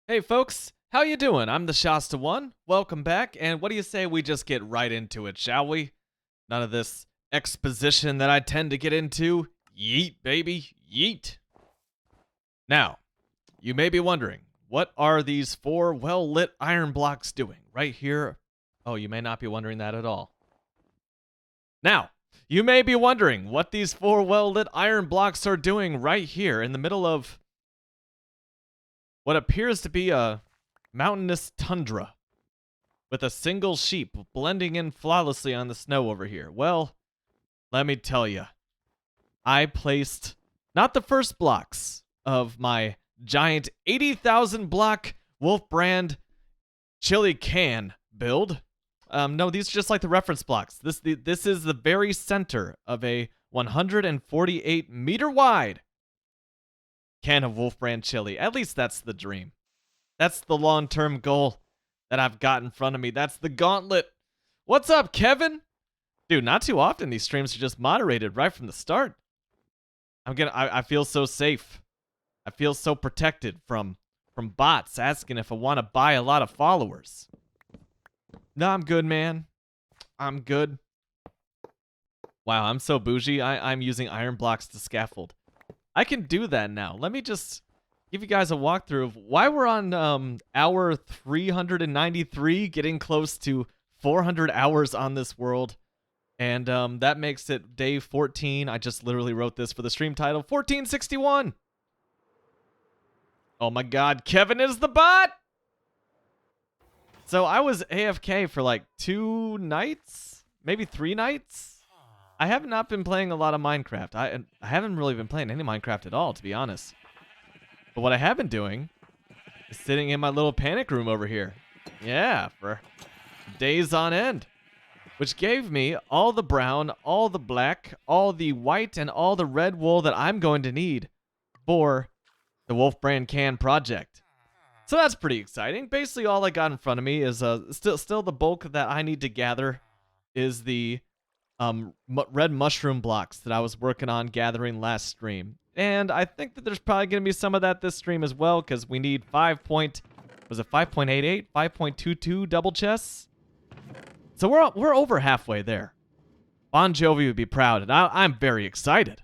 Hey folks, how you doing? I'm the Shasta One. Welcome back, and what do you say we just get right into it, shall we? None of this exposition that I tend to get into. Yeet, baby, yeet. Now, you may be wondering, what are these four well-lit iron blocks doing right here? Oh, you may not be wondering that at all. Now, you may be wondering what these four well-lit iron blocks are doing right here in the middle of what appears to be a mountainous tundra with a single sheep blending in flawlessly on the snow over here. Well, let me tell you, I placed not the first blocks of my giant 80,000 block Wolf Brand chili can build. No, these are just like the reference blocks. This is the very center of a 148 meter wide can of Wolf Brand chili. At least that's the dream. That's the long-term goal that I've got in front of me. That's the gauntlet. What's up, Kevin? Dude, not too often these streams are just moderated right from the start. I feel so safe. I feel so protected from bots asking if I want to buy a lot of followers. No, I'm good, man. I'm good. Wow, I'm so bougie. I'm using iron blocks to scaffold. I can do that now. Let me just give you guys a walkthrough of why we're on hour 393, getting close to 400 hours on this world. And that makes it day 14. I just literally wrote this for the stream title, 1461. Oh my god, Kevin is the bot! So I was AFK for like 2 nights? Maybe 3 nights? I have not been playing a lot of Minecraft. I haven't really been playing any Minecraft at all, to be honest. But what I have been doing is sitting in my little panic room over here. Yeah, for days on end. Which gave me all the brown, all the black, all the white, and all the red wool that I'm going to need for the Wolf Brand Can project. So that's pretty exciting. Basically, all I got in front of me is still the bulk that I need to gather is the red mushroom blocks that I was working on gathering last stream. And I think that there's probably going to be some of that this stream as well, because we need 5.88, 5.22 double chests. So we're over halfway there. Bon Jovi would be proud, and I'm very excited.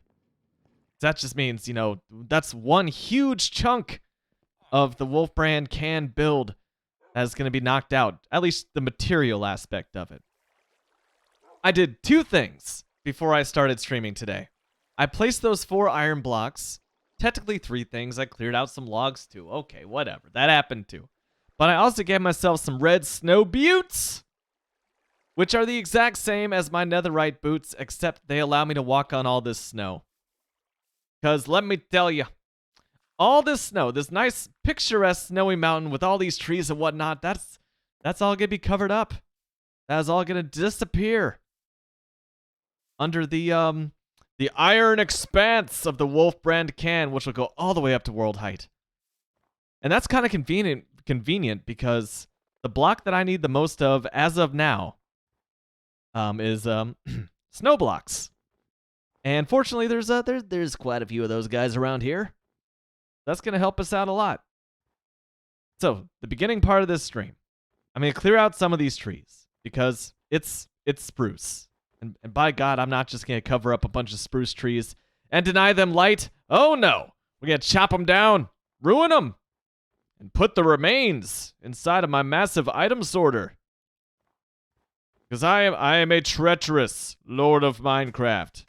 That just means, you know, that's one huge chunk of the Wolf Brand can build that's going to be knocked out, at least the material aspect of it. I did 2 things before I started streaming today. I placed those 4 iron blocks. Technically 3 things. I cleared out some logs too. Okay, whatever. That happened too. But I also gave myself some red snow buttes, which are the exact same as my netherite boots, except they allow me to walk on all this snow. Because let me tell you, all this snow, this nice picturesque snowy mountain with all these trees and whatnot, that's all going to be covered up. That is all going to disappear under the iron expanse of the Wolf Brand can, which will go all the way up to world height. And that's kind of convenient because the block that I need the most of as of now is snow blocks. And fortunately, there's quite a few of those guys around here. That's going to help us out a lot. So, the beginning part of this stream, I'm going to clear out some of these trees because it's spruce. And by God, I'm not just going to cover up a bunch of spruce trees and deny them light. Oh no, we're going to chop them down, ruin them, and put the remains inside of my massive item sorter. Because I am a treacherous Lord of Minecraft.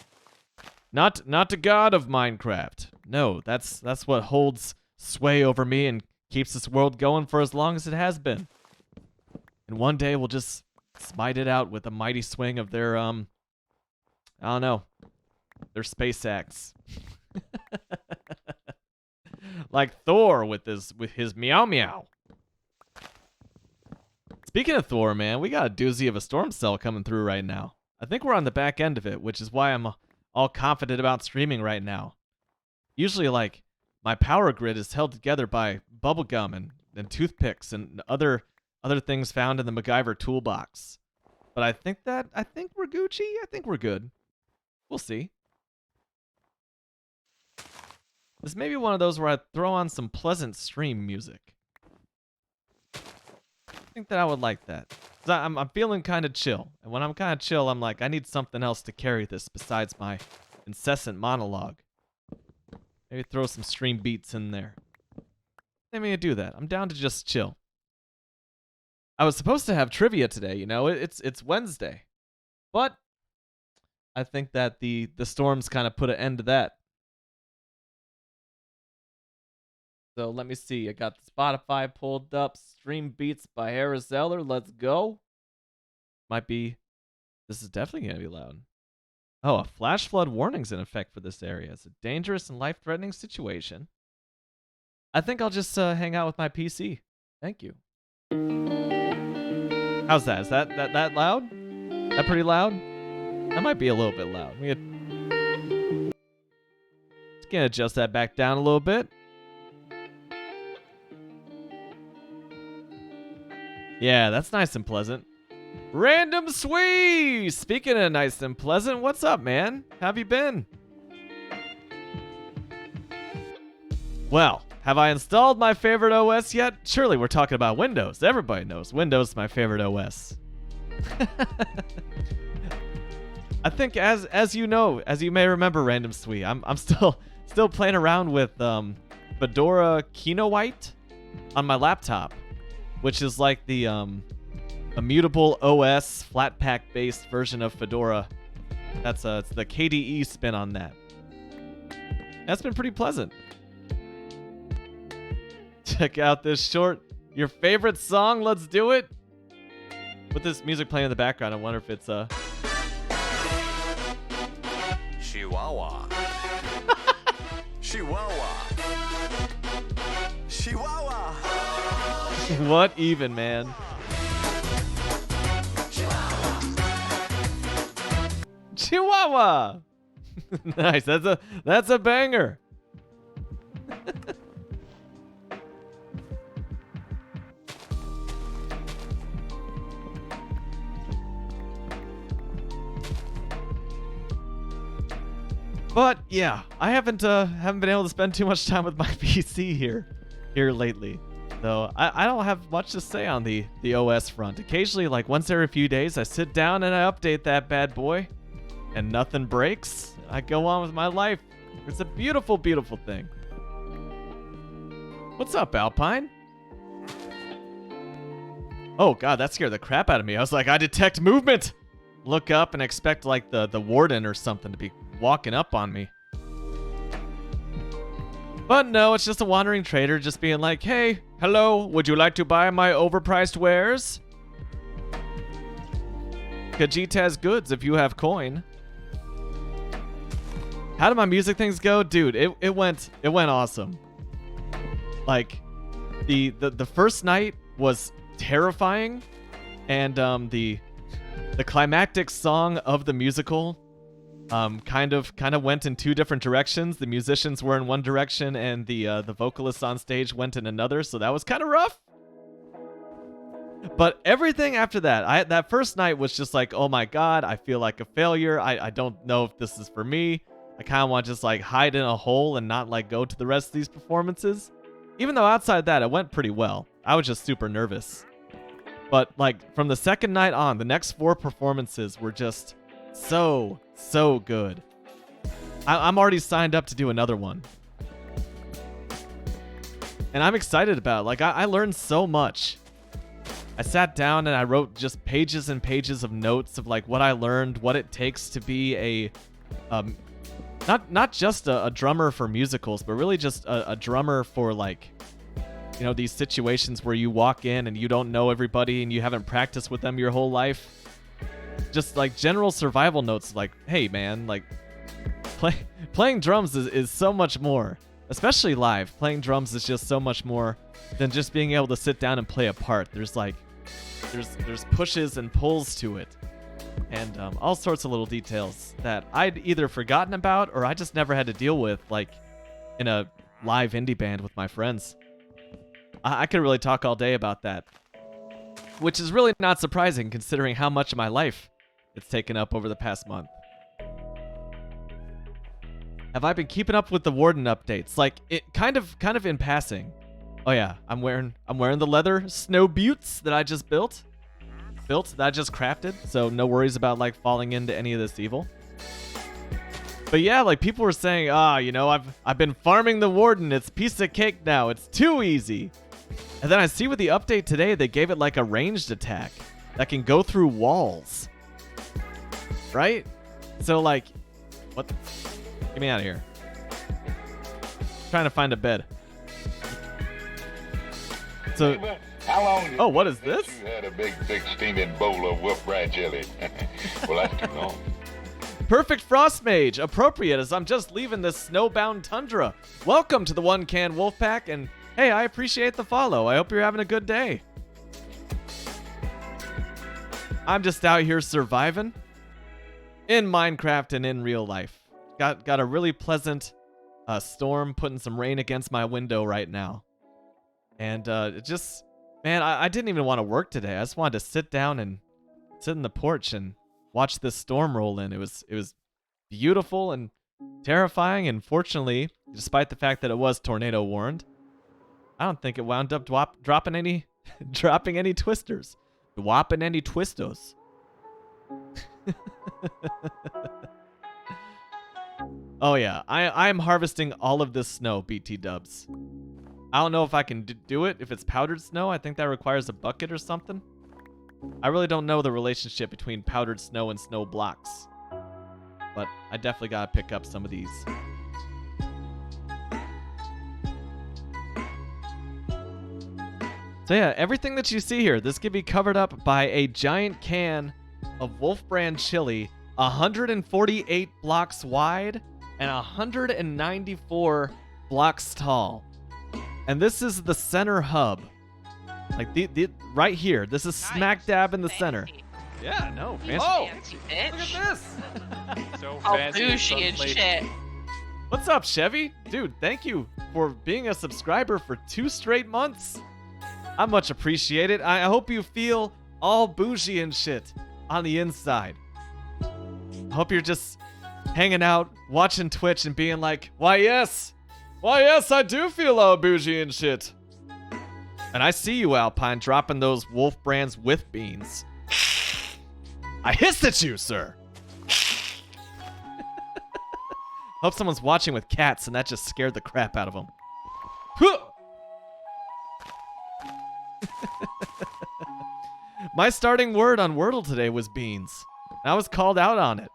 Not a god of Minecraft. No, that's what holds sway over me and keeps this world going for as long as it has been. And one day we'll just smite it out with a mighty swing of their I don't know, their space axe. Like Thor with his meow meow. Speaking of Thor, man, we got a doozy of a storm cell coming through right now. I think we're on the back end of it, which is why I'm all confident about streaming right now. Usually, like, my power grid is held together by bubblegum and toothpicks and other things found in the MacGyver toolbox. But I think we're Gucci. I think we're good. We'll see. This may be one of those where I throw on some pleasant stream music. think that I would like that. 'Cause I'm feeling kind of chill. And when I'm kind of chill, I'm like, I need something else to carry this besides my incessant monologue. Maybe throw some stream beats in there. Maybe I do that. I'm down to just chill. I was supposed to have trivia today, you know. It's Wednesday. But I think that the storms kind of put an end to that. So let me see. I got Spotify pulled up. Stream Beats by Harris Eller. Let's go. Might be. This is definitely going to be loud. Oh, a flash flood warning's in effect for this area. It's a dangerous and life-threatening situation. I think I'll just hang out with my PC. Thank you. How's that? Is that loud? That pretty loud? That might be a little bit loud. Let's gonna adjust that back down a little bit. Yeah, that's nice and pleasant. Random Swee! Speaking of nice and pleasant, what's up, man? How have you been? Well, have I installed my favorite OS yet? Surely we're talking about Windows. Everybody knows Windows is my favorite OS. I think as you know, as you may remember, Random Swee, I'm still playing around with Fedora Kinoite on my laptop, which is like the immutable OS Flatpak based version of Fedora. It's the KDE spin on that. That's been pretty pleasant. Check out this short. Your favorite song? Let's do it. With this music playing in the background, I wonder if it's Chihuahua. Chihuahua. Chihuahua. What even, man? Chihuahua. Nice. That's a banger. But yeah, I haven't been able to spend too much time with my PC here lately. So I don't have much to say on the OS front. Occasionally, like once every few days, I sit down and I update that bad boy, and nothing breaks. I go on with my life. It's a beautiful, beautiful thing. What's up, Alpine? Oh god, that scared the crap out of me. I was like, I detect movement. Look up and expect like the warden or something to be walking up on me. But no, it's just a wandering trader just being like, hey, hello, would you like to buy my overpriced wares? Khajiit has goods if you have coin. How did my music things go? Dude, it went awesome. Like, the first night was terrifying, and the climactic song of the musical kind of went in two different directions. The musicians were in one direction, and the vocalists on stage went in another. So that was kind of rough. But everything after that, that first night was just like, oh my god, I feel like a failure. I don't know if this is for me. I kind of want to just like hide in a hole and not like go to the rest of these performances. Even though outside that, it went pretty well. I was just super nervous. But like from the second night on, the next 4 performances were just so good. I'm already signed up to do another one. And I'm excited about it. Like, I learned so much. I sat down and I wrote just pages and pages of notes of like what I learned, what it takes to be a not just a drummer for musicals, but really just a drummer for like, you know, these situations where you walk in and you don't know everybody and you haven't practiced with them your whole life. Just like general survival notes, like, hey man, like playing drums is so much more, especially live. Playing drums is just so much more than just being able to sit down and play a part. There's like, there's pushes and pulls to it, and all sorts of little details that I'd either forgotten about or I just never had to deal with, like in a live indie band with my friends. I could really talk all day about that, which is really not surprising considering how much of my life it's taken up over the past month. Have I been keeping up with the Warden updates? Like, it kind of in passing. Oh yeah, I'm wearing the leather snow boots that I just built. That I just crafted, so no worries about like falling into any of this evil. But yeah, like people were saying, I've been farming the warden. It's piece of cake now. It's too easy. And then I see with the update today, they gave it like a ranged attack that can go through walls. Right? So like, what? Get me out of here. Trying to find a bed. So, how long? Oh, what is this? You had a big steaming bowl of Wolf Brand jelly. Well, that's too long. Perfect Frost Mage, appropriate as I'm just leaving this snowbound tundra. Welcome to the One Can Wolfpack, and hey, I appreciate the follow. I hope you're having a good day. I'm just out here surviving in Minecraft and in real life. Got a really pleasant storm putting some rain against my window right now. And it just, man, I didn't even want to work today. I just wanted to sit down and sit in the porch and watch this storm roll in. It was beautiful and terrifying, and fortunately, despite the fact that it was tornado warned, I don't think it wound up dropping any twisters. Dwopping any twistos. Oh yeah, I'm harvesting all of this snow, BT dubs. I don't know if I can do it if it's powdered snow. I think that requires a bucket or something. I really don't know the relationship between powdered snow and snow blocks. But I definitely gotta pick up some of these. So yeah, everything that you see here, this can be covered up by a giant can of Wolf Brand chili, 148 blocks wide and 194 blocks tall. And this is the center hub. Like the right here. This is smack dab in the center. Yeah, no, fancy. Oh, Fancy Look at bitch. this. So All fancy. bougie and shit. What's up, Chevy? Dude, thank you for being a subscriber for 2 straight months. I much appreciate it. I hope you feel all bougie and shit on the inside. I hope you're just hanging out, watching Twitch and being like, why yes, I do feel all bougie and shit. And I see you, Alpine, dropping those Wolf Brands with beans. I hissed at you, sir. Hope someone's watching with cats and that just scared the crap out of them. My starting word on Wordle today was beans. I was called out on it.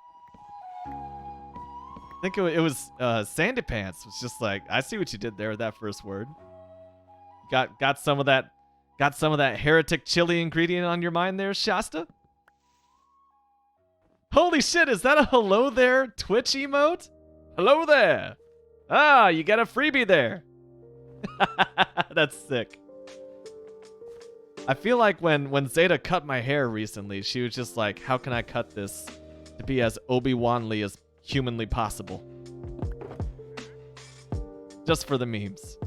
I think it was Sandy Pants was just like, I see what you did there with that first word. Got some of that heretic chili ingredient on your mind there, Shasta? Holy shit, is that a hello there Twitch emote? Hello there. Ah, you got a freebie there. That's sick. I feel like when Zeta cut my hair recently, she was just like, how can I cut this to be as Obi-Wan-ly as humanly possible? Just for the memes.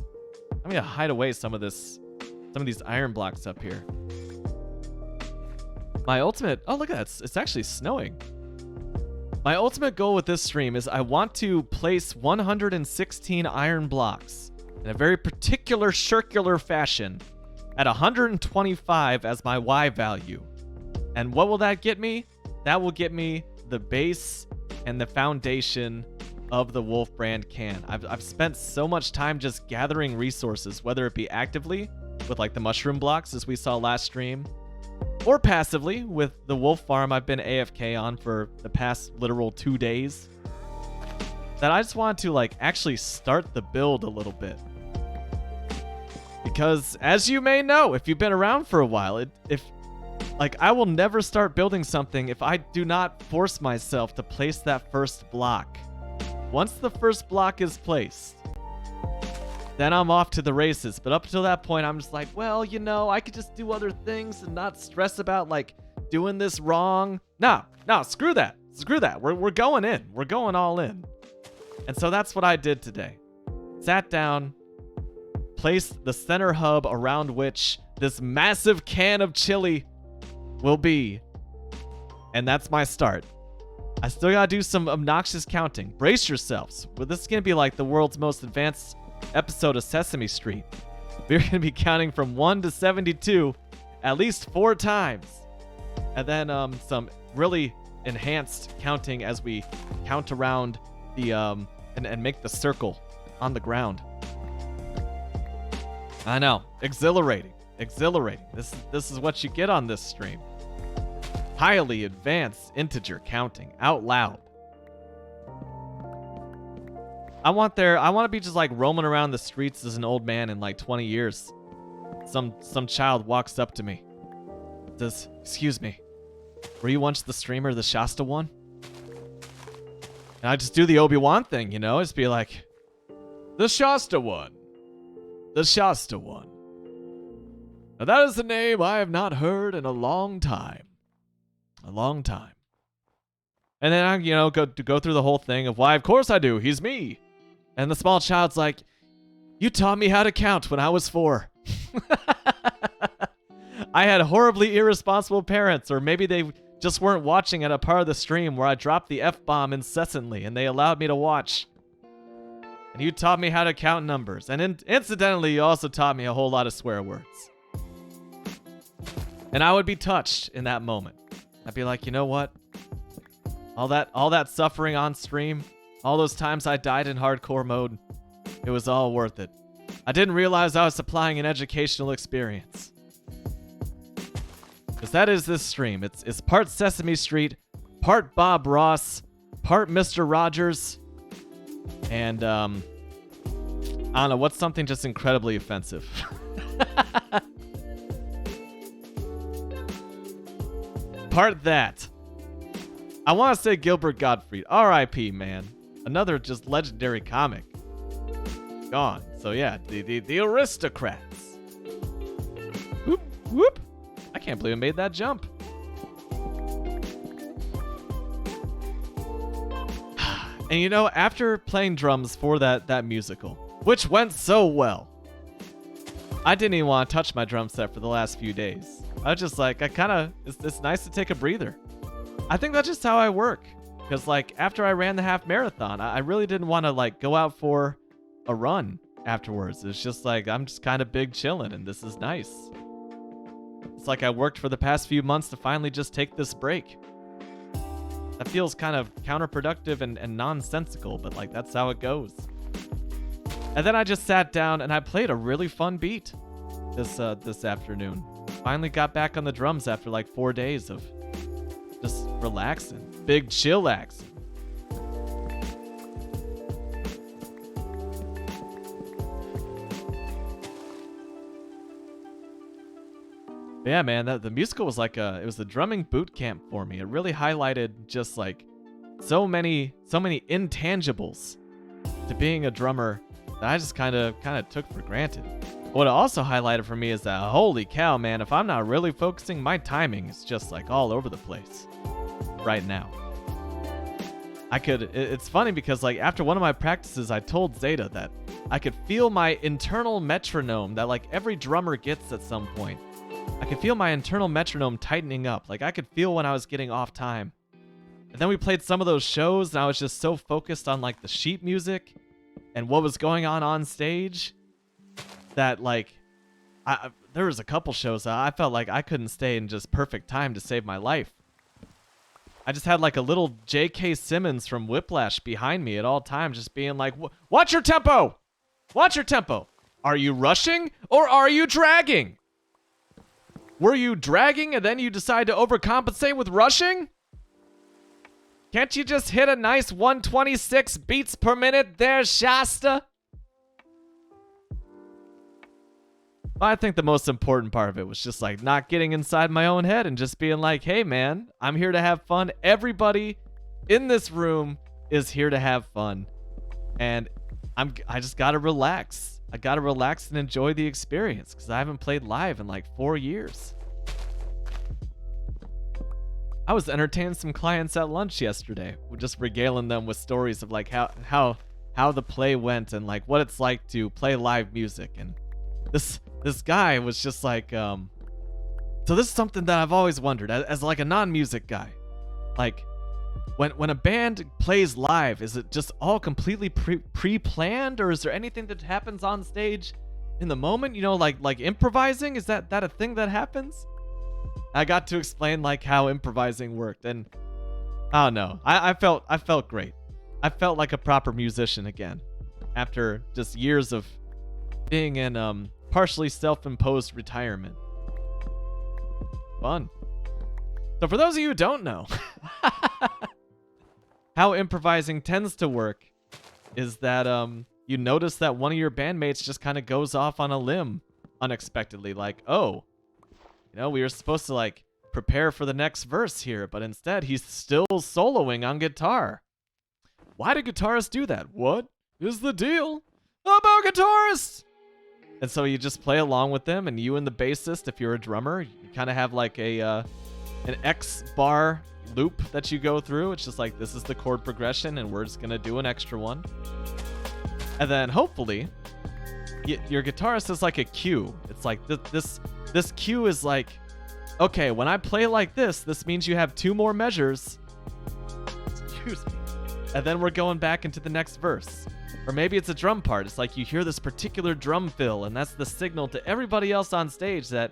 I'm gonna hide away some of these iron blocks up here. My ultimate, oh look at that, it's actually snowing. My ultimate goal with this stream is I want to place 116 iron blocks in a very particular circular fashion at 125 as my Y value. And what will that get me? That will get me the base and the foundation of the Wolf Brand can. I've spent so much time just gathering resources, whether it be actively with like the mushroom blocks as we saw last stream, or passively with the wolf farm I've been AFK on for the past literal 2 days, that I just want to like actually start the build a little bit. Because as you may know, if you've been around for a while, I will never start building something if I do not force myself to place that first block. Once the first block is placed, then I'm off to the races. But up until that point, I'm just like, well, I could just do other things and not stress about like doing this wrong. No, screw that. We're going in. We're going all in. And so that's what I did today. Sat down, placed the center hub around which this massive can of chili will be. And that's my start. I still gotta do some obnoxious counting. Brace yourselves. But this is gonna be like the world's most advanced episode of Sesame Street. We're going to be counting from 1 to 72 at least 4 times. And then some really enhanced counting as we count around the and make the circle on the ground. I know, exhilarating. This is what you get on this stream. Highly advanced integer counting out loud. I want to be just like roaming around the streets as an old man in like 20 years. Some child walks up to me. Says, "Excuse me, were you once the streamer, the Shasta one?" And I just do the Obi-Wan thing, you know? Just be like, "The Shasta one. The Shasta one. Now that is a name I have not heard in a long time. A long time." And then I, go through the whole thing of why, of course I do. He's me. And the small child's like, "You taught me how to count when I was 4. I had horribly irresponsible parents, or maybe they just weren't watching at a part of the stream where I dropped the F-bomb incessantly and they allowed me to watch. And you taught me how to count numbers. And incidentally, you also taught me a whole lot of swear words." And I would be touched in that moment. I'd be like, you know what? All that suffering on stream, all those times I died in hardcore mode, it was all worth it. I didn't realize I was supplying an educational experience. Because that is this stream. It's part Sesame Street, part Bob Ross, part Mr. Rogers, and I don't know, what's something just incredibly offensive? Part that. I want to say Gilbert Gottfried. R.I.P., man. Another just legendary comic. Gone. So yeah, the aristocrats. Whoop, whoop. I can't believe I made that jump. And after playing drums for that musical, which went so well, I didn't even want to touch my drum set for the last few days. I was just like, it's nice to take a breather. I think that's just how I work. Because after I ran the half marathon, I really didn't want to go out for a run afterwards. It's just I'm just kind of big chilling, and this is nice. It's like I worked for the past few months to finally just take this break. That feels kind of counterproductive and nonsensical, but that's how it goes. And then I just sat down and I played a really fun beat this afternoon. Finally got back on the drums after 4 days of just relaxing. Big chillaxing. But yeah, man, the musical was it was the drumming boot camp for me. It really highlighted just so many intangibles to being a drummer that I just kind of took for granted. What it also highlighted for me is that, holy cow, man, if I'm not really focusing, my timing is just all over the place right now. It's funny because after one of my practices, I told Zeta that I could feel my internal metronome that every drummer gets at some point. I could feel my internal metronome tightening up. I could feel when I was getting off time. And then we played some of those shows and I was just so focused on the sheet music and what was going on stage that there was a couple shows that I felt I couldn't stay in just perfect time to save my life. I just had a little J.K. Simmons from Whiplash behind me at all times, just being watch your tempo! Watch your tempo! Are you rushing or are you dragging? Were you dragging and then you decide to overcompensate with rushing? Can't you just hit a nice 126 beats per minute there, Shasta? I think the most important part of it was just not getting inside my own head and just being hey man, I'm here to have fun. Everybody in this room is here to have fun. And I just gotta relax. I gotta relax and enjoy the experience because I haven't played live in 4 years. I was entertaining some clients at lunch yesterday, just regaling them with stories of how the play went and what it's like to play live music. And this guy was just so this is something that I've always wondered as a non-music guy. When a band plays live, is it just all completely pre-planned, or is there anything that happens on stage in the moment, you know, like improvising. Is that a thing that happens? I got to explain like how improvising worked, and I don't know. I felt great. I felt like a proper musician again after just years of being in partially self-imposed retirement. Fun. So for those of you who don't know, how improvising tends to work is that you notice that one of your bandmates just kind of goes off on a limb unexpectedly, like, oh, you know, we were supposed to like prepare for the next verse here, but instead he's still soloing on guitar. Why do guitarists do that? What is the deal about guitarists? And so you just play along with them, and you and the bassist, if you're a drummer, you kind of have like an X bar loop that you go through. It's just like, this is the chord progression, and we're just gonna do an extra one. And then hopefully your guitarist is like a cue. It's like this cue is like, okay, when I play like this means you have 2 more measures. Excuse me. And then we're going back into the next verse. Or maybe it's a drum part. It's like you hear this particular drum fill, and that's the signal to everybody else on stage that,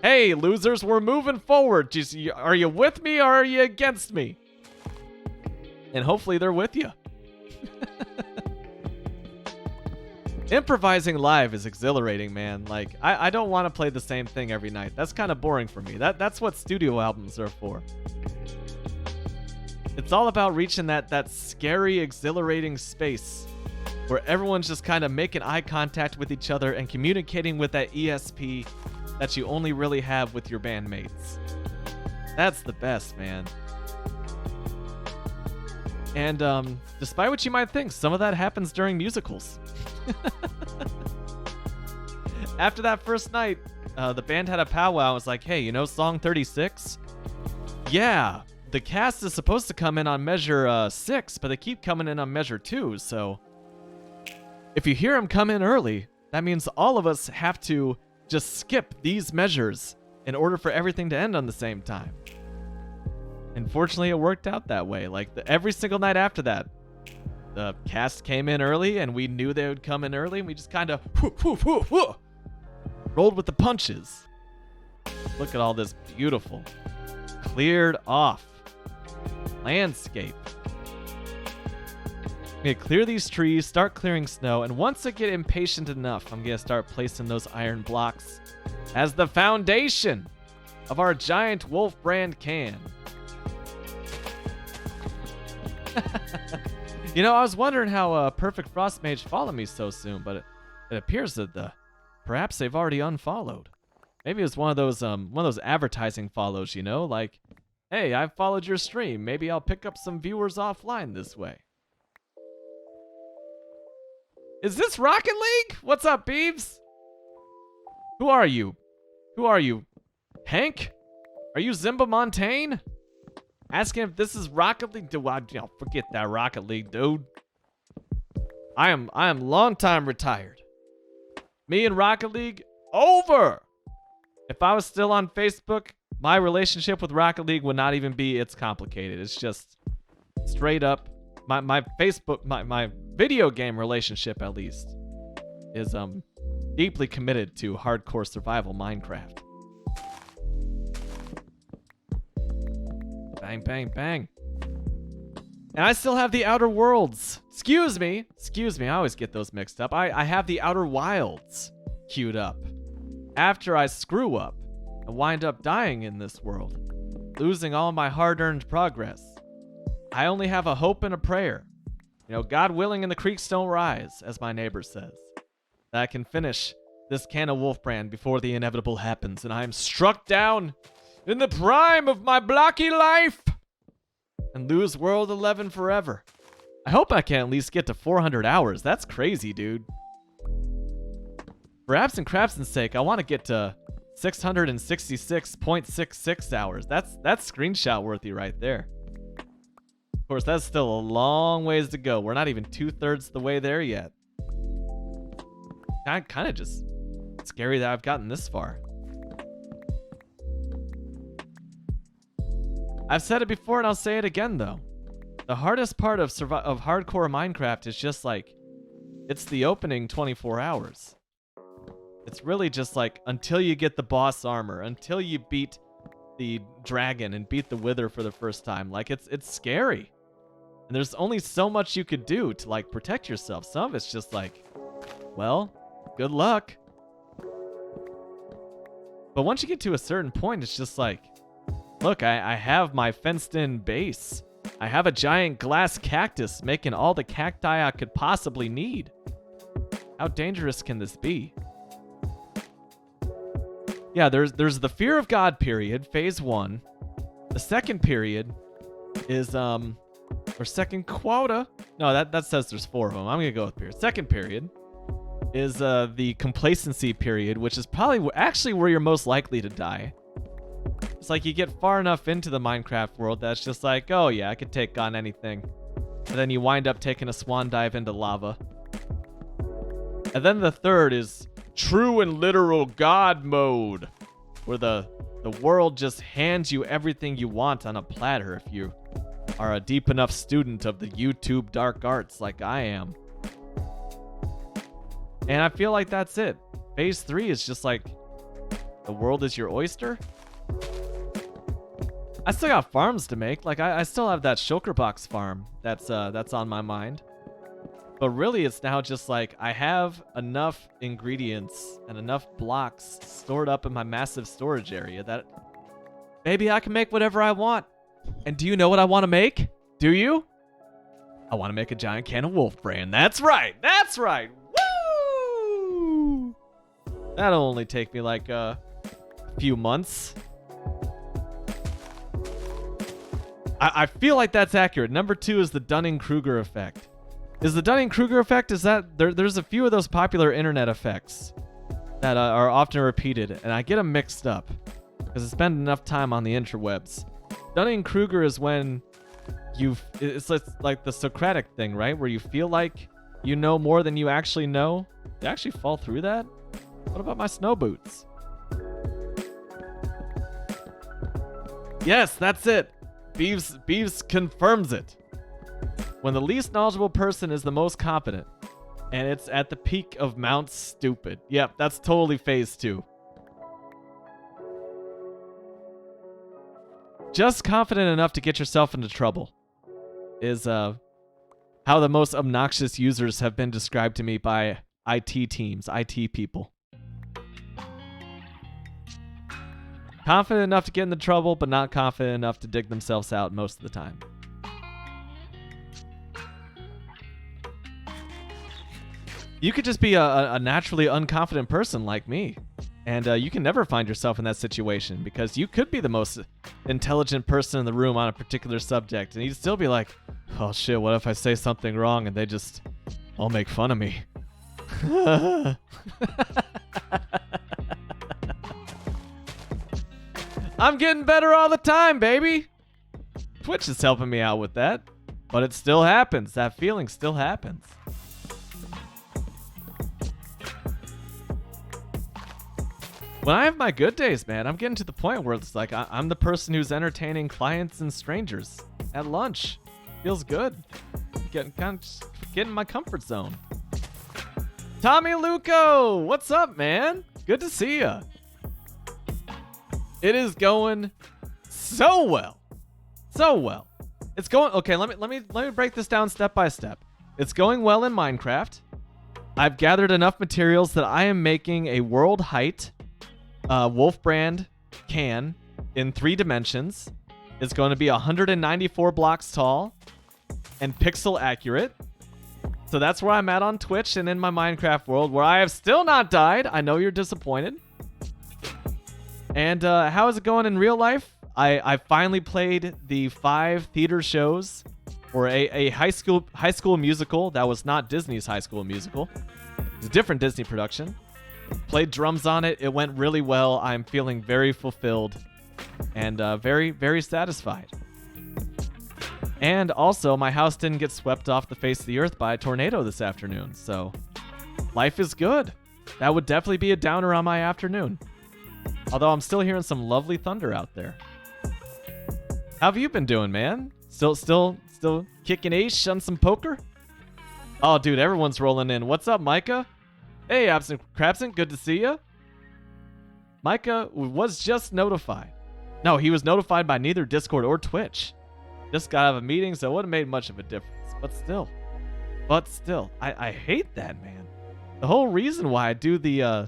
hey, losers, we're moving forward. Just, are you with me or are you against me? And hopefully they're with you. Improvising live is exhilarating, man. Like, I don't want to play the same thing every night. That's kind of boring for me. That's what studio albums are for. It's all about reaching that scary, exhilarating space where everyone's just kind of making eye contact with each other and communicating with that ESP that you only really have with your bandmates. That's the best, man. And despite what you might think, some of that happens during musicals. After that first night, the band had a powwow. It was like, hey, you know song 36? Yeah, the cast is supposed to come in on measure 6, but they keep coming in on measure 2, so if you hear them come in early, that means all of us have to just skip these measures in order for everything to end on the same time. Unfortunately, it worked out that way. Like, every single night after that, the cast came in early, and we knew they would come in early, and we just kind of rolled with the punches. Look at all this beautiful, cleared off landscape. I'm going to clear these trees, start clearing snow, and once I get impatient enough, I'm going to start placing those iron blocks as the foundation of our giant Wolf Brand can. You know, I was wondering how Perfect Frost Mage followed me so soon, but it appears that perhaps they've already unfollowed. Maybe it's one of those advertising follows, you know, like, hey, I've followed your stream. Maybe I'll pick up some viewers offline this way. Is this Rocket League? What's up, Beebs? Who are you? Who are you? Hank? Are you Zimba Montaigne? Asking if this is Rocket League. Forget that Rocket League, dude. I am long time retired. Me and Rocket League, over. If I was still on Facebook, my relationship with Rocket League would not even be it's complicated. It's just straight up my Facebook, my video game relationship, at least, is deeply committed to hardcore survival Minecraft. Bang, bang, bang. And I still have the Outer Worlds. Excuse me, I always get those mixed up. I have the Outer Wilds queued up. After I screw up and wind up dying in this world, losing all my hard-earned progress, I only have a hope and a prayer. You know, God willing and the creeks don't rise, as my neighbor says, that I can finish this can of Wolf Brand before the inevitable happens and I am struck down in the prime of my blocky life and lose World 11 forever. I hope I can at least get to 400 hours. That's crazy, dude. For Apps and Crapson's sake, I want to get to 666.66 hours. That's screenshot worthy right there. Of course, that's still a long ways to go. We're not even 2/3 the way there yet. Kind of just scary that I've gotten this far. I've said it before and I'll say it again, though. The hardest part of hardcore Minecraft is just like, it's the opening 24 hours. It's really just like until you get the boss armor, until you beat the dragon and beat the Wither for the first time. Like it's scary. And there's only so much you could do to like protect yourself. Some of it's just like, well, good luck. But once you get to a certain point, it's just like, look, I have my fenced-in base. I have a giant glass cactus making all the cacti I could possibly need. How dangerous can this be? Yeah, there's the fear of God period, phase 1. The second period is or second quota. No, that says there's 4 of them. I'm gonna go with period. Second period is the complacency period, which is probably actually where you're most likely to die. It's like you get far enough into the Minecraft world that's just like, oh yeah, I could take on anything. And then you wind up taking a swan dive into lava. And then the third is true and literal God mode, where the world just hands you everything you want on a platter if you are a deep enough student of the YouTube dark arts like I am. And I feel like that's it. Phase 3 is just like, the world is your oyster. I still got farms to make. Like I still have that shulker box farm that's on my mind. But really it's now just like I have enough ingredients and enough blocks stored up in my massive storage area that maybe I can make whatever I want. And do you know what I want to make? Do you? I want to make a giant can of wolf brain. That's right. That's right. Woo! That'll only take me like a few months. I feel like that's accurate. Number 2 is the Dunning-Kruger effect. Is the Dunning-Kruger effect, is that, there's a few of those popular internet effects that are often repeated, and I get them mixed up because I spend enough time on the interwebs. Dunning-Kruger is when it's like the Socratic thing, right? Where you feel like you know more than you actually know. Did I actually fall through that? What about my snow boots? Yes, that's it. Beeves confirms it. When the least knowledgeable person is the most confident, and it's at the peak of Mount Stupid. Yep, that's totally phase 2. Just confident enough to get yourself into trouble is how the most obnoxious users have been described to me by IT teams, IT people. Confident enough to get into trouble, but not confident enough to dig themselves out most of the time. You could just be a naturally unconfident person like me, and you can never find yourself in that situation because you could be the most intelligent person in the room on a particular subject, and you'd still be like, oh shit, what if I say something wrong and they just all make fun of me? I'm getting better all the time, baby. Twitch is helping me out with that, but it still happens. That feeling still happens. When I have my good days, man, I'm getting to the point where it's like I'm the person who's entertaining clients and strangers at lunch. Feels good. Getting in my comfort zone. Tommy Luco, what's up, man? Good to see ya. It is going so well. So well. It's going okay, let me break this down step by step. It's going well in Minecraft. I've gathered enough materials that I am making a world height wolf brand can in 3 dimensions. It's going to be 194 blocks tall and pixel accurate. So that's where I'm at on Twitch and in my Minecraft world, where I have still not died. I know you're disappointed. And how is it going in real life? I finally played the 5 theater shows for a high school musical that was not Disney's High School Musical. It was a different Disney production. Played drums on it. It went really well. I'm feeling very fulfilled and very, very satisfied. And also, my house didn't get swept off the face of the earth by a tornado this afternoon. So, life is good. That would definitely be a downer on my afternoon. Although I'm still hearing some lovely thunder out there. How have you been doing, man? Still kicking ace on some poker? Oh, dude, everyone's rolling in. What's up, Micah? Hey, Absent Crabson, good to see you. Micah was just notified. No, he was notified by neither Discord or Twitch. Just got out of a meeting, so it wouldn't have made much of a difference. But still, I hate that, man. The whole reason why I do the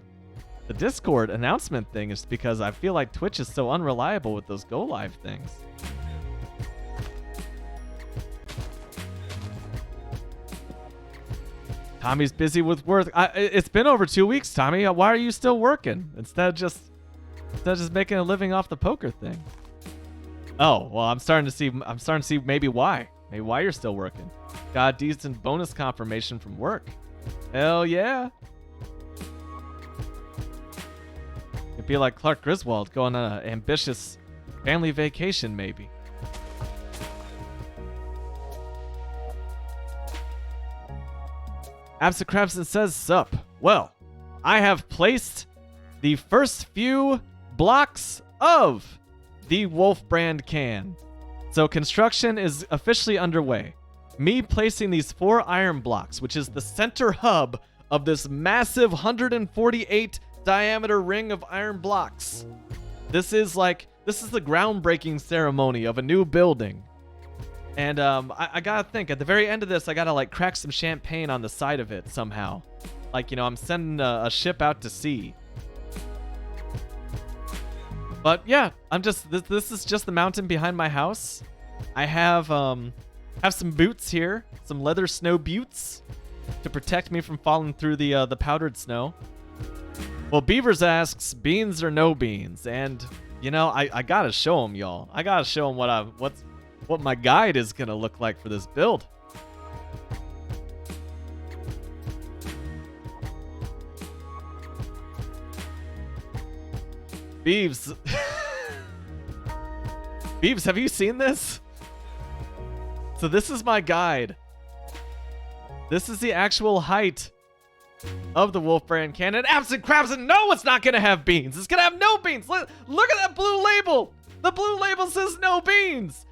Discord announcement thing is because I feel like Twitch is so unreliable with those go live things. Tommy's busy with work. It's been over 2 weeks, Tommy. Why are you still working instead of just making a living off the poker thing? Oh, well, I'm starting to see maybe why you're still working. Got a decent bonus confirmation from work. Hell yeah. It'd be like Clark Griswold going on an ambitious family vacation, maybe. Absent Crabson says, sup. Well, I have placed the first few blocks of the Wolf brand can. So construction is officially underway. Me placing these 4 iron blocks, which is the center hub of this massive 148 diameter ring of iron blocks. This is the groundbreaking ceremony of a new building. And I gotta think, at the very end of this, I gotta like crack some champagne on the side of it somehow. Like, you know, I'm sending a ship out to sea. But yeah, this is just the mountain behind my house. I have some boots here, some leather snow boots to protect me from falling through the powdered snow. Well, Beavers asks, beans or no beans? And you know, I gotta show him, y'all. I gotta show him what my guide is gonna look like for this build. Beeves. Beeves, have you seen this? So this is my guide. This is the actual height of the Wolf brand cannon. Absent Crabson, no, it's not gonna have beans. It's gonna have no beans. Look at that blue label. The blue label says no beans.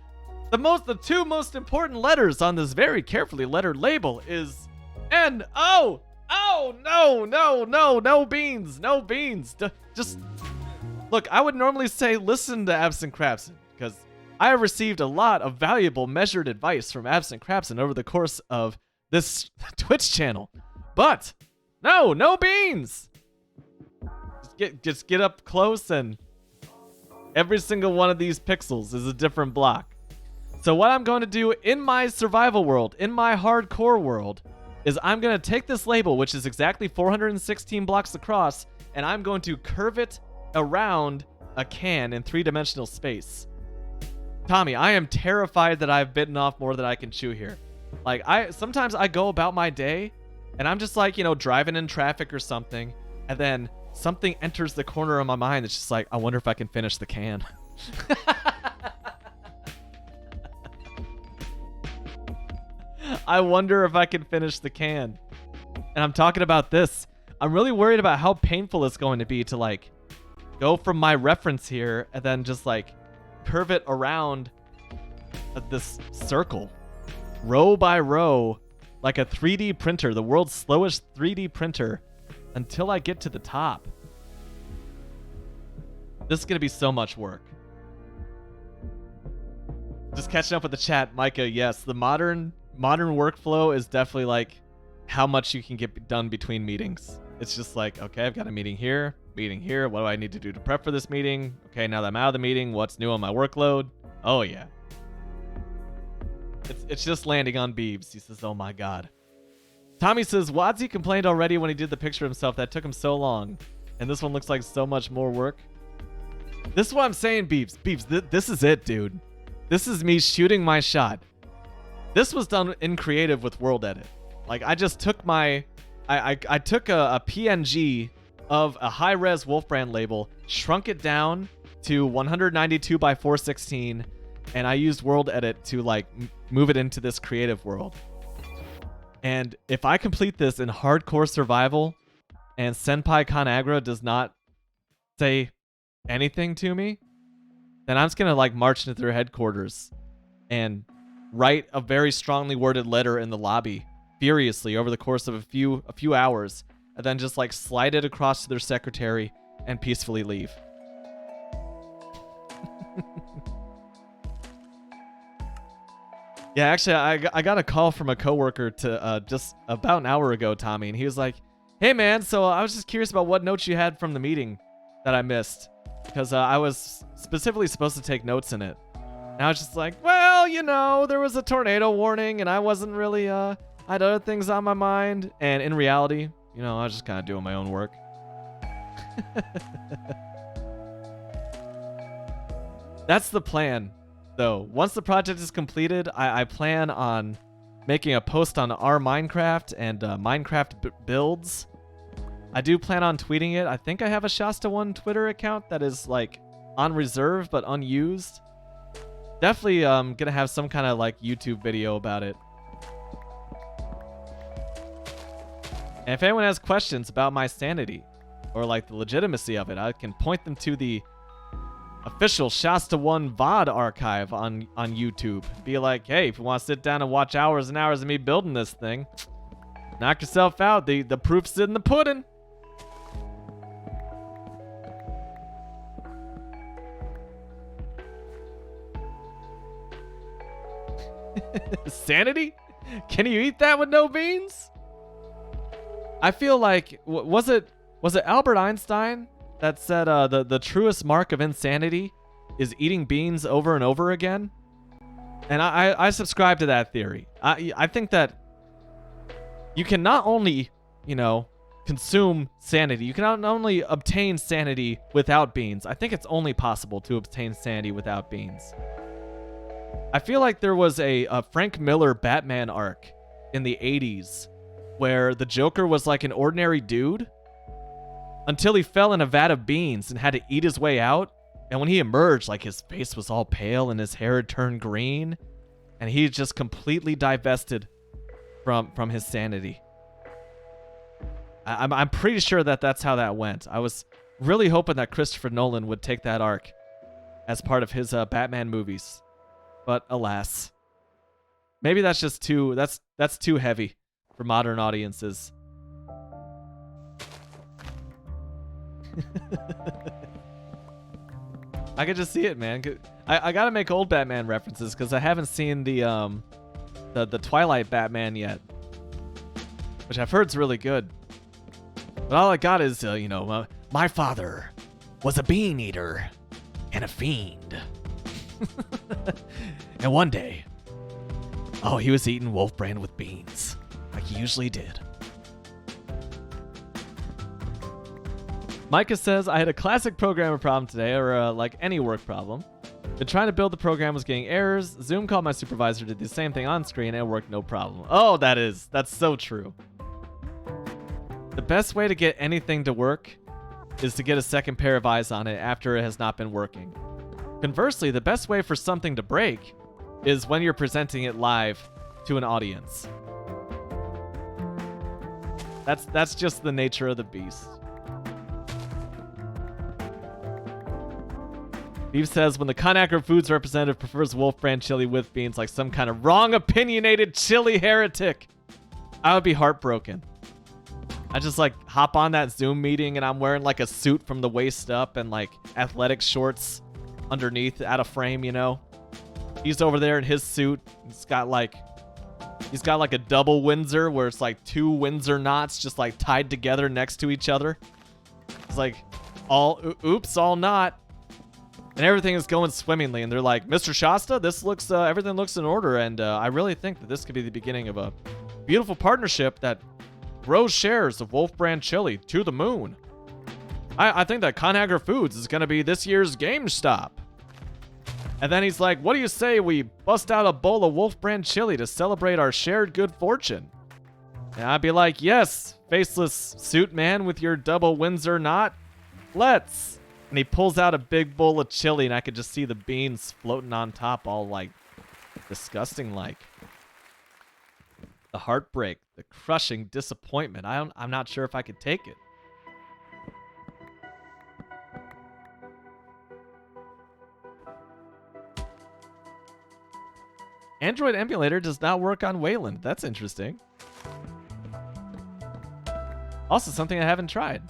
The 2 most important letters on this very carefully lettered label is N-O. Oh, no beans. No beans. Just look, I would normally say listen to Absent Crabson because I have received a lot of valuable measured advice from Absent Crabson over the course of this Twitch channel. But no beans. Just get up close, and every single one of these pixels is a different block. So what I'm going to do in my survival world, in my hardcore world, is I'm going to take this label, which is exactly 416 blocks across, and I'm going to curve it around a can in 3-dimensional space. Tommy, I am terrified that I've bitten off more than I can chew here. Like, sometimes I go about my day, and I'm just like, you know, driving in traffic or something, and then something enters the corner of my mind that's just like, I wonder if I can finish the can. I wonder if I can finish the can. And I'm talking about this. I'm really worried about how painful it's going to be to like go from my reference here and then just like curve it around this circle, row by row, like a 3D printer, the world's slowest 3D printer, until I get to the top. This is going to be so much work. Just catching up with the chat, Micah, yes, the modern workflow is definitely like how much you can get done between meetings. It's just like, okay, I've got a meeting here. What do I need to do to prep for this meeting? Okay, now that I'm out of the meeting, what's new on my workload? Oh, yeah. It's just landing on Beebs. He says, oh, my God. Tommy says, Wadsy complained already when he did the picture of himself. That took him so long. And this one looks like so much more work. This is what I'm saying, Beebs. Beebs, this is it, dude. This is me shooting my shot. This was done in creative with World Edit. Like, I just took I took a PNG of a high-res Wolf brand label, shrunk it down to 192 by 416, and I used World Edit to like move it into this creative world. And if I complete this in hardcore survival and Senpai ConAgra does not say anything to me, then I'm just gonna like march into their headquarters and write a very strongly worded letter in the lobby furiously over the course of a few hours and then just like slide it across to their secretary and peacefully leave. Yeah, actually, I got a call from a coworker to just about an hour ago, Tommy, and he was like, "Hey, man, so I was just curious about what notes you had from the meeting that I missed, because I was specifically supposed to take notes in it." And I was just like, "Well, you know, there was a tornado warning, and I wasn't really I had other things on my mind, and in reality, you know, I was just kind of doing my own work." That's the plan. Though, once the project is completed, I plan on making a post on our Minecraft and Minecraft builds. I do plan on tweeting it. I think I have a Shasta1 Twitter account that is like on reserve but unused. Definitely gonna have some kind of like YouTube video about it. And if anyone has questions about my sanity or like the legitimacy of it, I can point them to the official Shasta1 VOD archive on YouTube. Be like, hey, if you want to sit down and watch hours and hours of me building this thing, knock yourself out. The proof's in the pudding. Sanity? Can you eat that with no beans? I feel like, was it Albert Einstein that said the truest mark of insanity is eating beans over and over again? And I subscribe to that theory. I think that you can not only, you know, consume sanity, you can not only obtain sanity without beans. I think it's only possible to obtain sanity without beans. I feel like there was a Frank Miller Batman arc in the 80s where the Joker was like an ordinary dude until he fell in a vat of beans and had to eat his way out. And when he emerged, like his face was all pale and his hair had turned green, and he just completely divested from his sanity. I'm pretty sure that that's how that went. I was really hoping that Christopher Nolan would take that arc as part of his Batman movies, but alas, maybe that's just that's too heavy for modern audiences. I could just see it, man. I gotta make old Batman references because I haven't seen the Twilight Batman yet, which I've heard is really good. But all I got is, my father was a bean eater and a fiend. And one day, he was eating Wolf Brand with beans, like he usually did. Micah says, I had a classic programmer problem today, or like any work problem. Been trying to build the program, was getting errors. Zoom called my supervisor, did the same thing on screen, and it worked no problem. Oh, that's so true. The best way to get anything to work is to get a second pair of eyes on it after it has not been working. Conversely, the best way for something to break is when you're presenting it live to an audience. That's just the nature of the beast. Beef says, when the Conagra Foods representative prefers Wolf Brand chili with beans like some kind of wrong opinionated chili heretic, I would be heartbroken. I just like hop on that Zoom meeting and I'm wearing like a suit from the waist up and like athletic shorts underneath out of frame, you know? He's over there in his suit. He's got like a double Windsor where it's like two Windsor knots just like tied together next to each other. It's like all knot. And everything is going swimmingly, and they're like, Mr. Shasta, this looks, everything looks in order, and I really think that this could be the beginning of a beautiful partnership that grows shares of Wolf Brand chili to the moon. I think that Conagra Foods is going to be this year's GameStop. And then he's like, what do you say we bust out a bowl of Wolf Brand chili to celebrate our shared good fortune? And I'd be like, yes, faceless suit man with your double Windsor knot, let's. And he pulls out a big bowl of chili, and I could just see the beans floating on top, all like disgusting like. The heartbreak, the crushing disappointment. I'm not sure if I could take it. Android emulator does not work on Wayland. That's interesting. Also, something I haven't tried.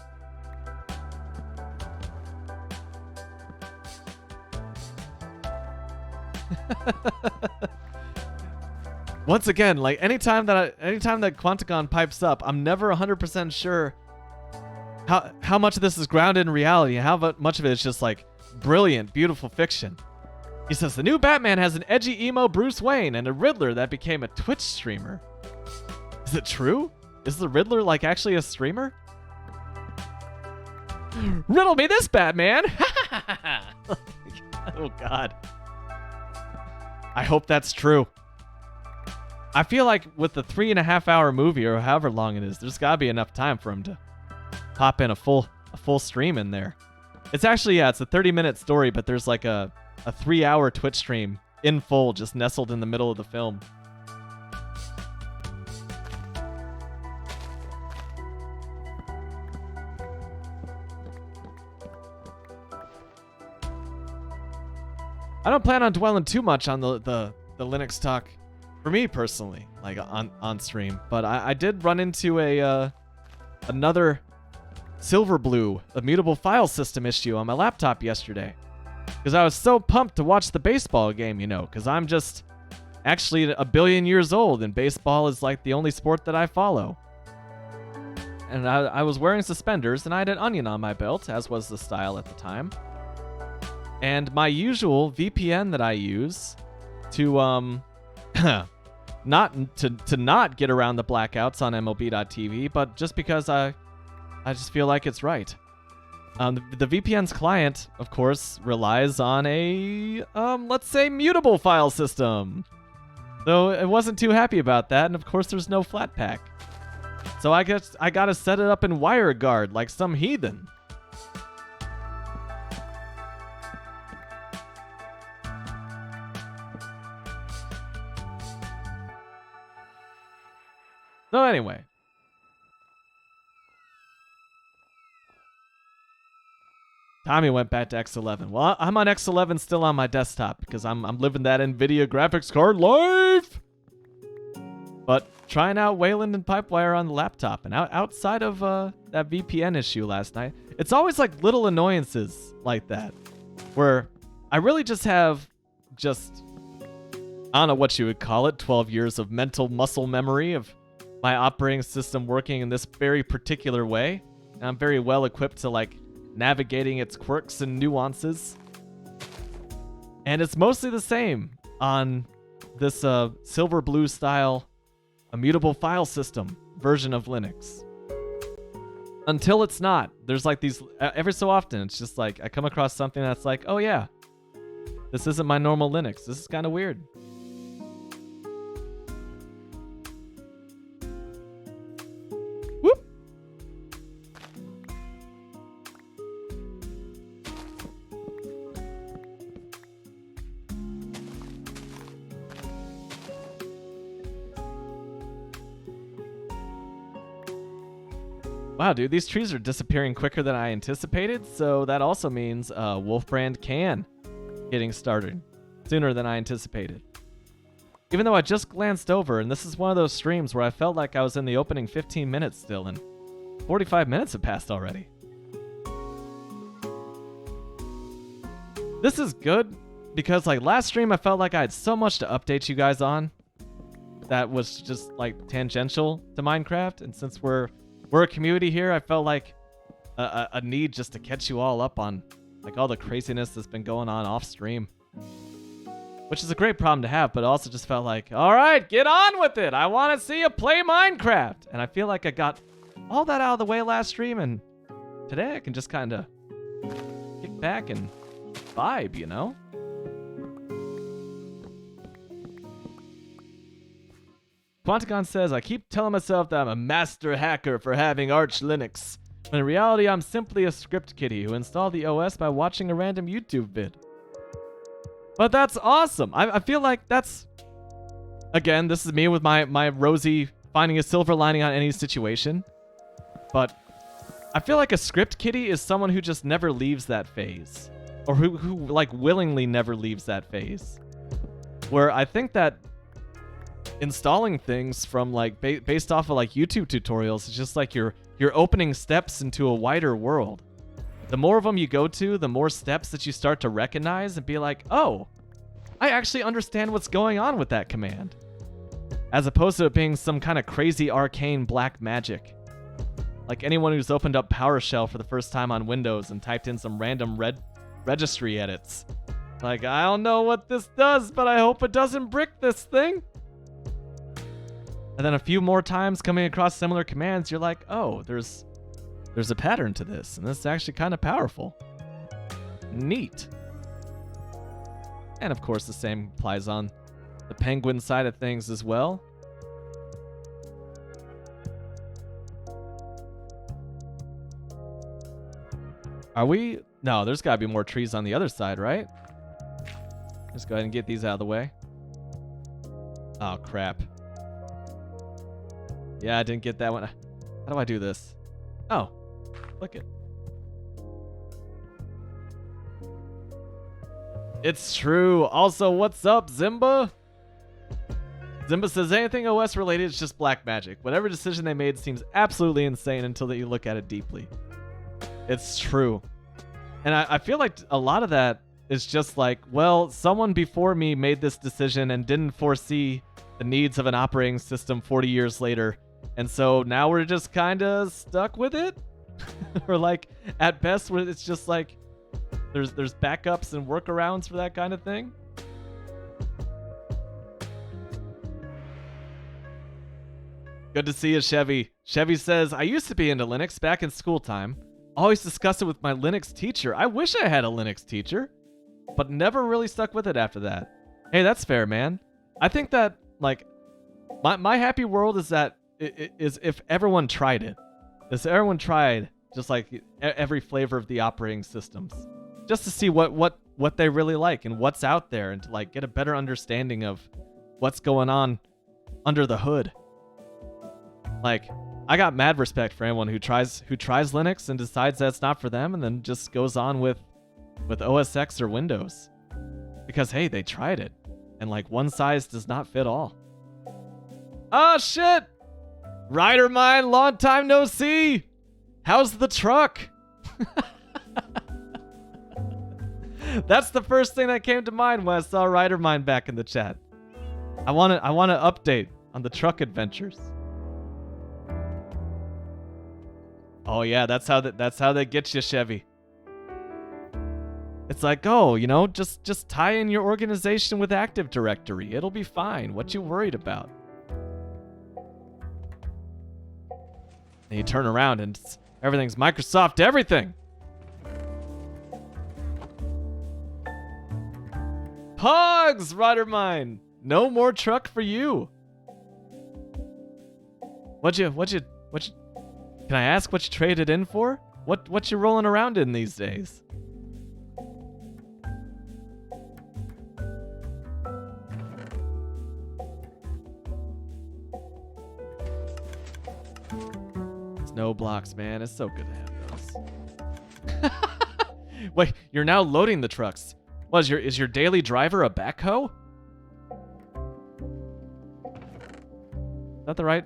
Once again, like anytime that Quanticon pipes up, I'm never 100% sure how much of this is grounded in reality and how much of it is just like brilliant, beautiful fiction. He says the new Batman has an edgy emo Bruce Wayne and a Riddler that became a Twitch streamer. Is it true? Is the Riddler like actually a streamer? Riddle me this, Batman! Oh God. I hope that's true. I feel like with the 3.5 hour movie or however long it is, there's gotta be enough time for him to pop in a full stream in there. It's actually, yeah, it's a 30-minute story, but there's like a 3-hour Twitch stream in full just nestled in the middle of the film. I don't plan on dwelling too much on the Linux talk for me personally, like on stream, but I did run into another Silverblue immutable file system issue on my laptop yesterday because I was so pumped to watch the baseball game, you know, because I'm just actually a billion years old and baseball is like the only sport that I follow. And I was wearing suspenders and I had an onion on my belt, as was the style at the time. And my usual VPN that I use to not get around the blackouts on MLB.tv, but just because I just feel like it's right. The VPN's client, of course, relies on a let's say mutable file system. Though I wasn't too happy about that, and of course there's no Flatpak. So I guess I gotta set it up in WireGuard like some heathen. So anyway. Tommy went back to X11. Well, I'm on X11 still on my desktop because I'm living that NVIDIA graphics card life. But trying out Wayland and Pipewire on the laptop. And outside of that VPN issue last night, it's always like little annoyances like that. Where I really just have I don't know what you would call it, 12 years of mental muscle memory of my operating system working in this very particular way. And I'm very well equipped to like navigating its quirks and nuances. And it's mostly the same on this Silverblue style immutable file system version of Linux. Until it's not. There's like these, every so often, it's just like I come across something that's like, oh yeah, this isn't my normal Linux. This is kind of weird. Whoop. Wow, dude, these trees are disappearing quicker than I anticipated, so that also means Wolfbrand can getting started sooner than I anticipated. Even though I just glanced over, and this is one of those streams where I felt like I was in the opening 15 minutes still, and 45 minutes have passed already. This is good, because like last stream I felt like I had so much to update you guys on that was just like tangential to Minecraft, and since we're a community here, I felt like a need just to catch you all up on like all the craziness that's been going on off stream. Which is a great problem to have, but also just felt like, all right, get on with it. I want to see you play Minecraft. And I feel like I got all that out of the way last stream, and today I can just kind of kick back and vibe, you know? Quanticon says, I keep telling myself that I'm a master hacker for having Arch Linux, when in reality I'm simply a script kiddie who installed the OS by watching a random YouTube vid. But that's awesome. I feel like that's, again, this is me with my rosy finding a silver lining on any situation. But I feel like a script kiddie is someone who just never leaves that phase, or who like willingly never leaves that phase. Where I think that installing things from like based off of like YouTube tutorials is just like your you're opening steps into a wider world. The more of them you go to, the more steps that you start to recognize and be like, oh, I actually understand what's going on with that command. As opposed to it being some kind of crazy arcane black magic. Like anyone who's opened up PowerShell for the first time on Windows and typed in some random registry edits. Like, I don't know what this does, but I hope it doesn't brick this thing. And then a few more times coming across similar commands, you're like, oh, there's a pattern to this, and this is actually kind of powerful. Neat. And of course, the same applies on the Penguin side of things as well. Are we? No, there's got to be more trees on the other side, right? Let's go ahead and get these out of the way. Oh, crap. Yeah, I didn't get that one. How do I do this? Oh, look it. It's true. Also, what's up, Zimba? Zimba says anything OS related is just black magic. Whatever decision they made seems absolutely insane until you look at it deeply. It's true. And I feel like a lot of that is just like, well, someone before me made this decision and didn't foresee the needs of an operating system 40 years later. And so now we're just kind of stuck with it. Or like, at best, it's just like, there's backups and workarounds for that kind of thing. Good to see you, Chevy. Chevy says, I used to be into Linux back in school time. Always discuss it with my Linux teacher. I wish I had a Linux teacher, but never really stuck with it after that. Hey, that's fair, man. I think that, like, my happy world is that is if everyone tried it. If everyone tried just like every flavor of the operating systems, just to see what they really like and what's out there, and to like get a better understanding of what's going on under the hood. Like, I got mad respect for anyone who tries Linux and decides that's not for them and then just goes on with OS X or Windows. Because hey, they tried it. And like, one size does not fit all. Oh shit! Rider Mine, long time no see! How's the truck? That's the first thing that came to mind when I saw Rider Mine back in the chat. I want to update on the truck adventures. Oh yeah, that's how they get you, Chevy. It's like, oh, you know, just tie in your organization with Active Directory. It'll be fine. What you worried about? And you turn around and everything's Microsoft everything. Pogs, Rider Mine. No more truck for you. What you can I ask what you traded in for? What you rolling around in these days? Snow blocks, man. It's so good to have those. Wait, you're now loading the trucks. What, is your daily driver a backhoe? Is that the right?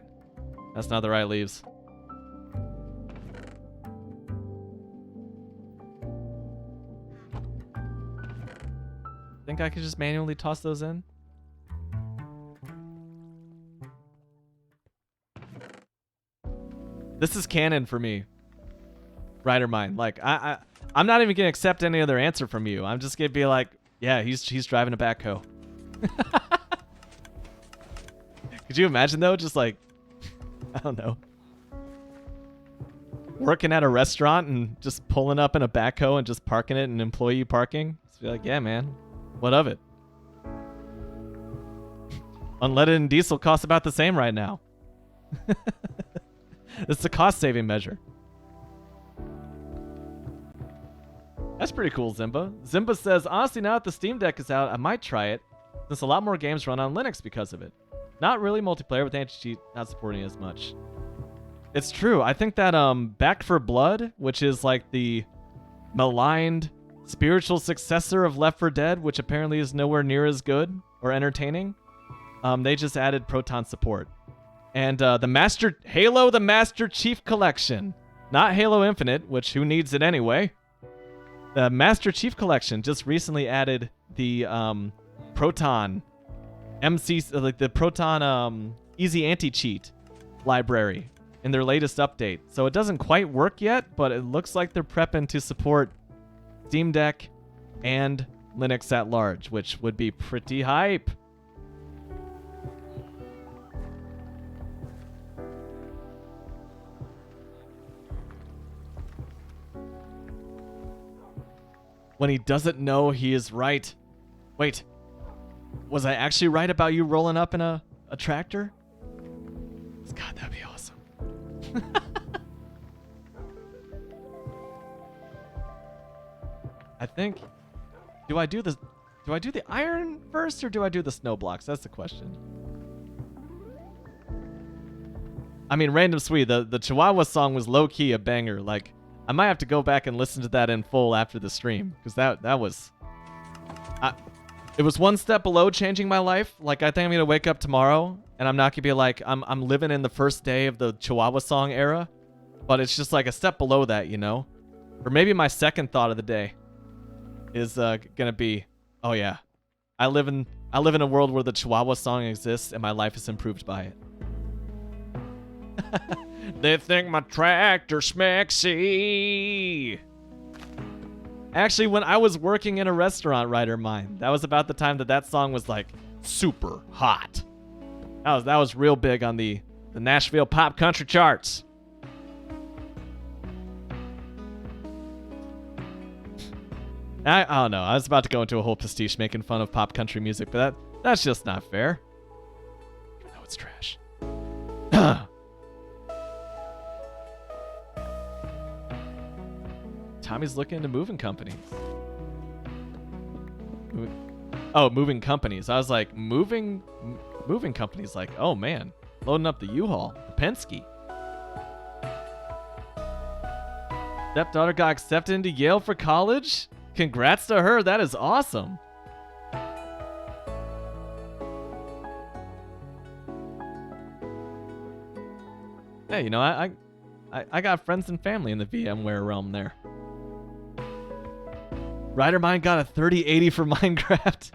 That's not the right leaves. Think I could just manually toss those in? This is canon for me, Rider Mine. Like, I'm not even gonna accept any other answer from you. I'm just gonna be like, yeah, he's driving a backhoe. Could you imagine though, just like, I don't know, working at a restaurant and just pulling up in a backhoe and just parking it in employee parking? Just be like, yeah, man, what of it? Unleaded and diesel cost about the same right now. It's a cost-saving measure. That's pretty cool, Zimba. Zimba says, honestly, now that the Steam Deck is out, I might try it, since a lot more games run on Linux because of it. Not really multiplayer, with anti-cheat not supporting it as much. It's true. I think that Back 4 Blood, which is like the maligned spiritual successor of Left 4 Dead, which apparently is nowhere near as good or entertaining, they just added Proton support. And the Halo the Master Chief Collection. Not Halo Infinite, which who needs it anyway. The Master Chief Collection just recently added the Proton the Proton Easy Anti-Cheat library in their latest update. So it doesn't quite work yet, but it looks like they're prepping to support Steam Deck and Linux at large, which would be pretty hype. When he doesn't know he is right. Wait, was I actually right about you rolling up in a tractor? God, that'd be awesome. I think, do I do the iron first or do I do the snow blocks? That's the question. I mean, Random Swede, the Chihuahua song was low-key a banger. Like, I might have to go back and listen to that in full after the stream, because that was... it was one step below changing my life. Like, I think I'm going to wake up tomorrow, and I'm not going to be like, I'm living in the first day of the Chihuahua song era, but it's just like a step below that, you know? Or maybe my second thought of the day is going to be, oh yeah, I live in a world where the Chihuahua song exists, and my life is improved by it. They think my tractor's smexy. Actually, when I was working in a restaurant, Ryder Mine, that was about the time that song was like super hot. That was real big on the Nashville pop country charts. I don't know. I was about to go into a whole pastiche making fun of pop country music, but that's just not fair. Even though it's trash. Tommy's looking into moving companies. Moving companies. I was like, moving companies. Like, oh man, loading up the U-Haul, the Penske. Stepdaughter got accepted into Yale for college. Congrats to her. That is awesome. Hey, you know, I got friends and family in the VMware realm there. Ryder Mine got a 3080 for Minecraft.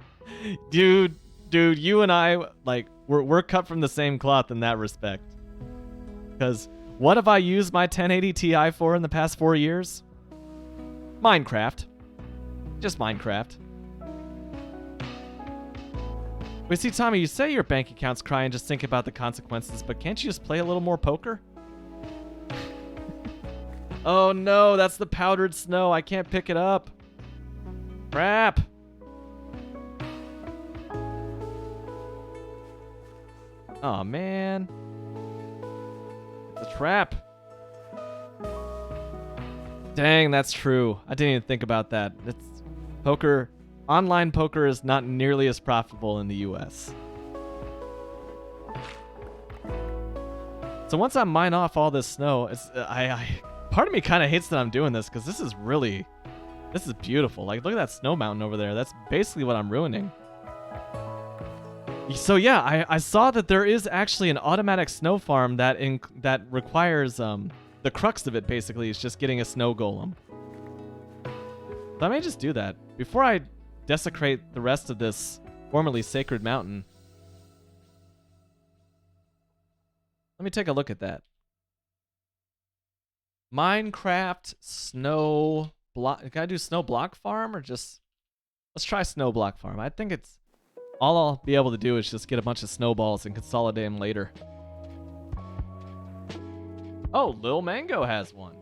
Dude, you and I, like, we're cut from the same cloth in that respect. Because what have I used my 1080 Ti for in the past 4 years? Minecraft. Just Minecraft. Wait, see, Tommy, you say your bank account's crying just think about the consequences, but can't you just play a little more poker? Oh no, that's the powdered snow. I can't pick it up. Crap. Oh man. It's a trap. Dang, that's true. I didn't even think about that. It's poker. Online poker is not nearly as profitable in the US. So once I mine off all this snow, it's part of me kind of hates that I'm doing this because this is beautiful. Like, look at that snow mountain over there. That's basically what I'm ruining. So yeah, I saw that there is actually an automatic snow farm that requires the crux of it basically is just getting a snow golem. So I may just do that before I desecrate the rest of this formerly sacred mountain. Let me take a look at that. Minecraft snow block. Can I do snow block farm or just... Let's try snow block farm. I think it's... All I'll be able to do is just get a bunch of snowballs and consolidate them later. Oh, Lil Mango has one.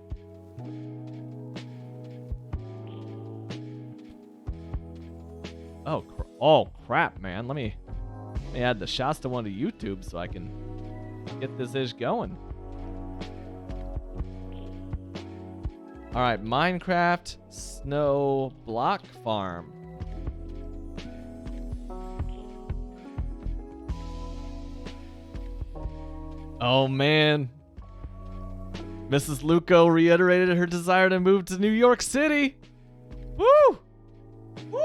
Oh crap, man. Let me add the Shasta one to YouTube so I can get this ish going. All right, Minecraft snow block farm. Oh man. Mrs. Luco reiterated her desire to move to New York City. Woo! Woo!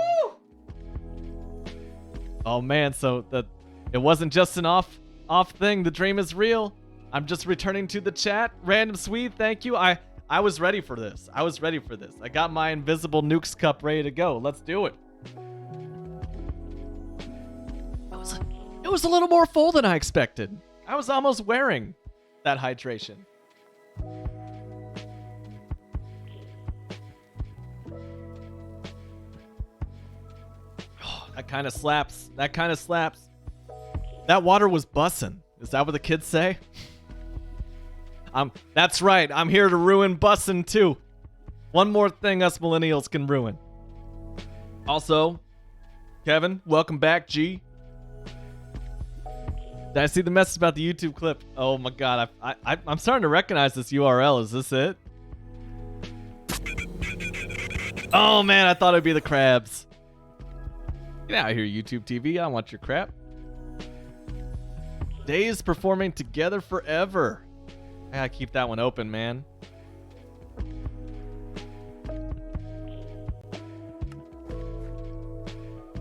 Oh man, so it wasn't just an off Off thing, the dream is real. I'm just returning to the chat. Random Swede, thank you. I was ready for this. I was ready for this. I got my invisible nukes cup ready to go. Let's do it. It was a little more full than I expected. I was almost wearing that hydration. Oh, that kind of slaps. That kind of slaps. That water was bussin'. Is that what the kids say? That's right. I'm here to ruin bussin' too. One more thing us millennials can ruin. Also, Kevin, welcome back, G. Did I see the message about the YouTube clip? Oh my god, I'm starting to recognize this URL. Is this it? Oh man, I thought it'd be the crabs. Get out of here, YouTube TV. I don't want your crap. Days performing Together Forever. I gotta keep that one open, man.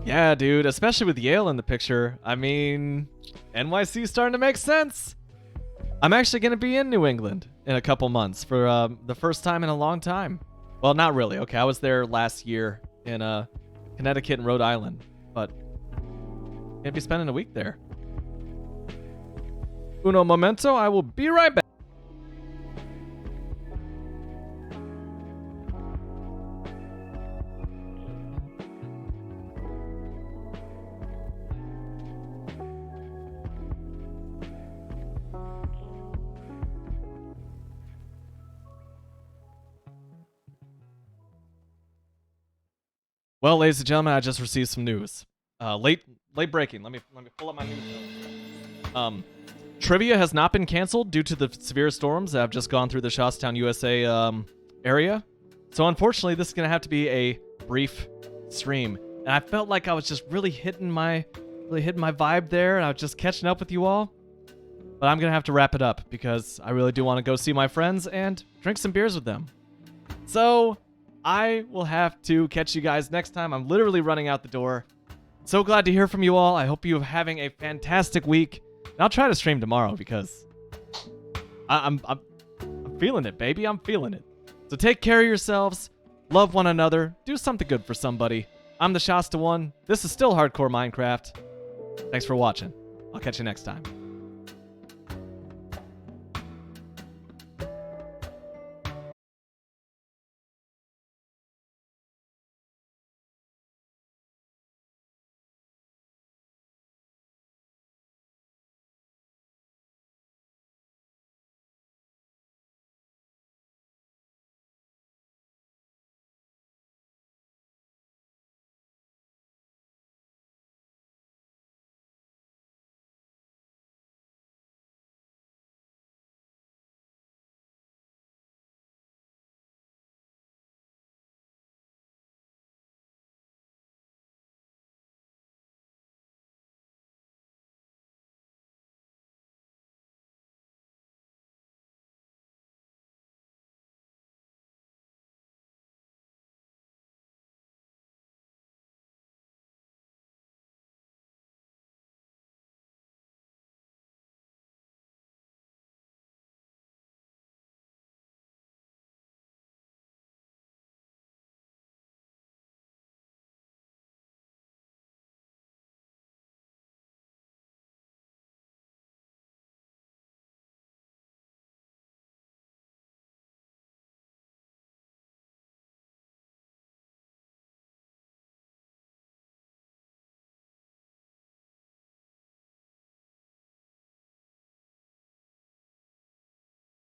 Yeah, dude, especially with Yale in the picture. I mean, NYC's starting to make sense. I'm actually going to be in New England in a couple months for the first time in a long time. Well, not really. Okay, I was there last year in Connecticut and Rhode Island, but I'm going to be spending a week there. Uno momento, I will be right back. Well, ladies and gentlemen, I just received some news. Late breaking. Let me pull up my news notes. Trivia has not been canceled due to the severe storms that have just gone through the Shawstown, USA area. So unfortunately, this is gonna have to be a brief stream. And I felt like I was just really hitting my vibe there, and I was just catching up with you all. But I'm gonna have to wrap it up because I really do want to go see my friends and drink some beers with them. So I will have to catch you guys next time. I'm literally running out the door. So glad to hear from you all. I hope you're having a fantastic week. And I'll try to stream tomorrow because I'm feeling it, baby. I'm feeling it. So take care of yourselves. Love one another. Do something good for somebody. I'm the Shasta One. This is still Hardcore Minecraft. Thanks for watching. I'll catch you next time.